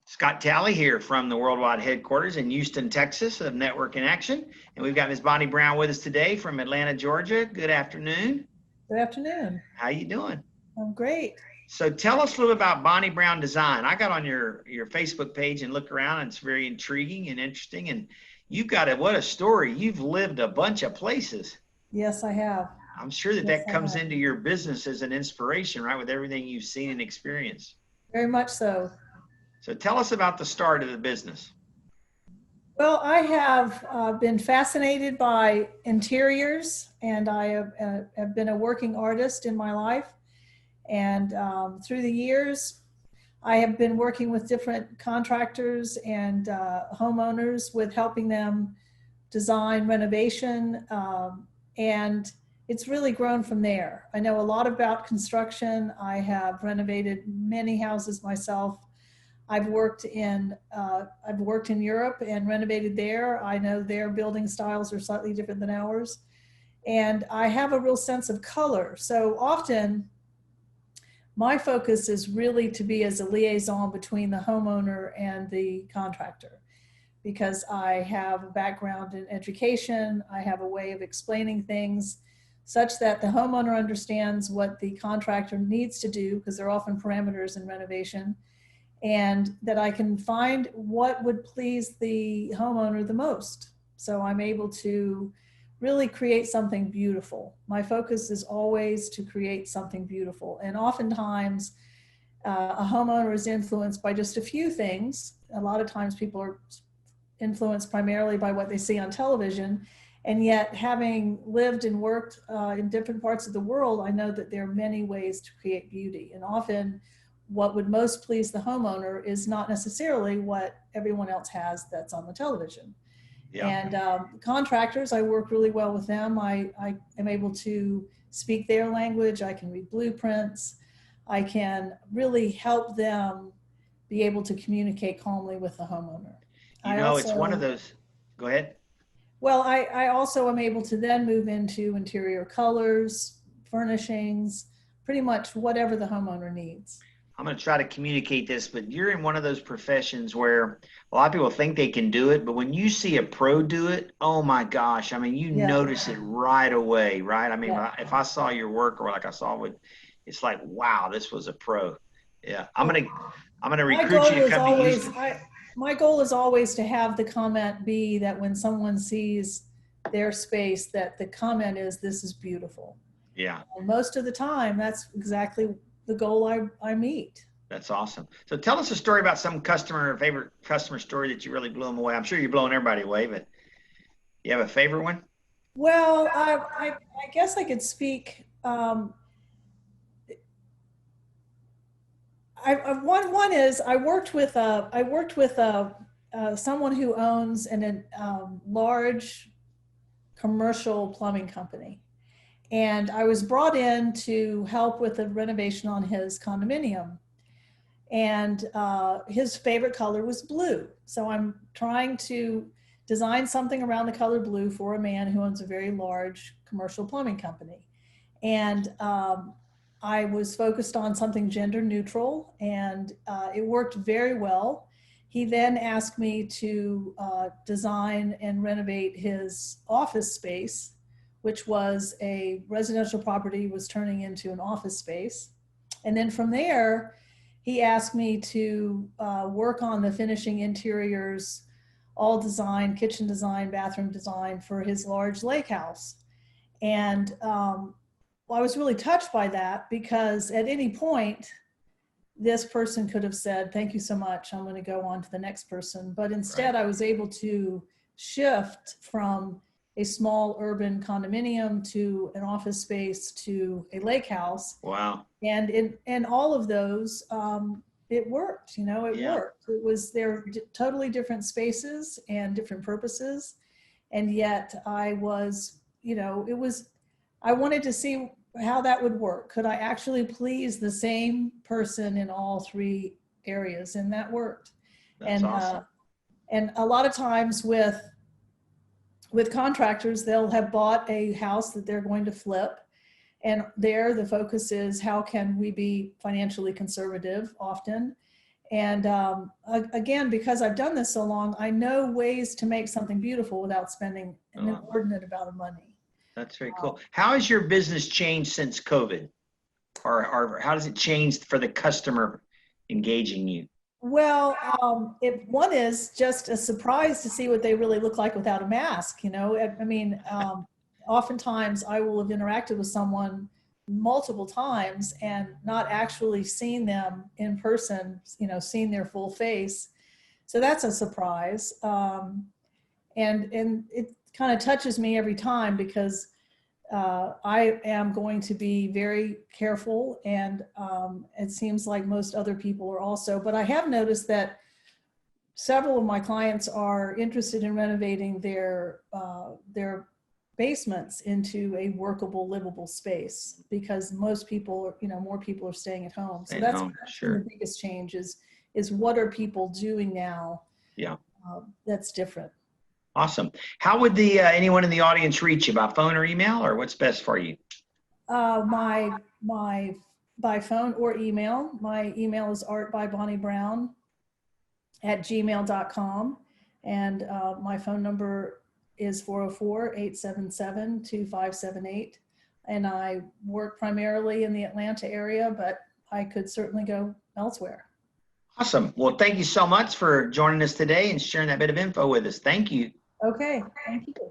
Scott Talley here from the worldwide headquarters in Houston, Texas of Network in Action. And we've got Ms. Bonnie Brown with us today from Atlanta, Georgia. Good afternoon. Good afternoon. How you doing? I'm great. So tell us a little about Bonnie Brown Design. I got on your Facebook page and looked around, and it's very intriguing and interesting. And you've got what a story. You've lived a bunch of places. Yes, I have. I'm sure that Yes, that comes into your business as an inspiration, right? With everything you've seen and experienced. Very much so. So tell us about the start of the business. Well, I have been fascinated by interiors, and I have been a working artist in my life. And through the years, I have been working with different contractors and homeowners with helping them design renovation. And it's really grown from there. I know a lot about construction. I have renovated many houses myself. I've worked in Europe and renovated there. I know their building styles are slightly different than ours. And I have a real sense of color. So often my focus is really to be as a liaison between the homeowner and the contractor, because I have a background in education. I have a way of explaining things such that the homeowner understands what the contractor needs to do, because there are often parameters in renovation, and that I can find what would please the homeowner the most. So I'm able to really create something beautiful. My focus is always to create something beautiful. And oftentimes a homeowner is influenced by just a few things. A lot of times people are influenced primarily by what they see on television. And yet, having lived and worked in different parts of the world, I know that there are many ways to create beauty. And often what would most please the homeowner is not necessarily what everyone else has that's on the television. Yeah. And contractors, I work really well with them. I am able to speak their language. I can read blueprints. I can really help them be able to communicate calmly with the homeowner. It's one of those, go ahead. Well, I also am able to then move into interior colors, furnishings, pretty much whatever the homeowner needs. I'm going to try to communicate this, but you're in one of those professions where a lot of people think they can do it, but when you see a pro do it, oh my gosh, I mean, you notice it right away, right? I mean, if I saw your work, or like I saw it's like, wow, this was a pro. Yeah. I'm going to recruit you to come to Houston. My goal is always to have the comment be that when someone sees their space, that the comment is, this is beautiful. Yeah. And most of the time, that's exactly the goal I meet. That's awesome. So tell us a story about some favorite customer story that you really blew them away. I'm sure you're blowing everybody away, but you have a favorite one? Well, I guess I could speak. One is I worked with someone who owns a large commercial plumbing company. And I was brought in to help with the renovation on his condominium. And his favorite color was blue. So I'm trying to design something around the color blue for a man who owns a very large commercial plumbing company. And I was focused on something gender neutral, and it worked very well. He then asked me to design and renovate his office space, which was a residential property, was turning into an office space. And then from there, he asked me to work on the finishing interiors, all design, kitchen design, bathroom design for his large lake house. And I was really touched by that, because at any point, this person could have said, thank you so much, I'm going to go on to the next person. But instead, I was able to shift from a small urban condominium to an office space to a lake house. Wow. And in all of those, it worked, it worked. They're totally different spaces and different purposes. And yet I wanted to see how that would work. Could I actually please the same person in all three areas? And that worked. That's awesome. And a lot of times with contractors, they'll have bought a house that they're going to flip. And there the focus is, how can we be financially conservative often? And again, because I've done this so long, I know ways to make something beautiful without spending an inordinate amount of money. That's very cool. How has your business changed since COVID? Or how does it change for the customer engaging you? Well, one is just a surprise to see what they really look like without a mask. You know, I mean, oftentimes I will have interacted with someone multiple times and not actually seen them in person, you know, seen their full face. So that's a surprise. And it kind of touches me every time because I am going to be very careful, and it seems like most other people are also. But I have noticed that several of my clients are interested in renovating their basements into a workable, livable space because most people, you know, more people are staying at home. So that's sure. the biggest change is what are people doing now? Yeah, that's different. Awesome. How would the anyone in the audience reach you, by phone or email, or what's best for you? My by phone or email. My email is artbybonniebrown@gmail.com, and my phone number is 404-877-2578. And I work primarily in the Atlanta area, but I could certainly go elsewhere. Awesome. Well, thank you so much for joining us today and sharing that bit of info with us. Thank you. Okay, thank you.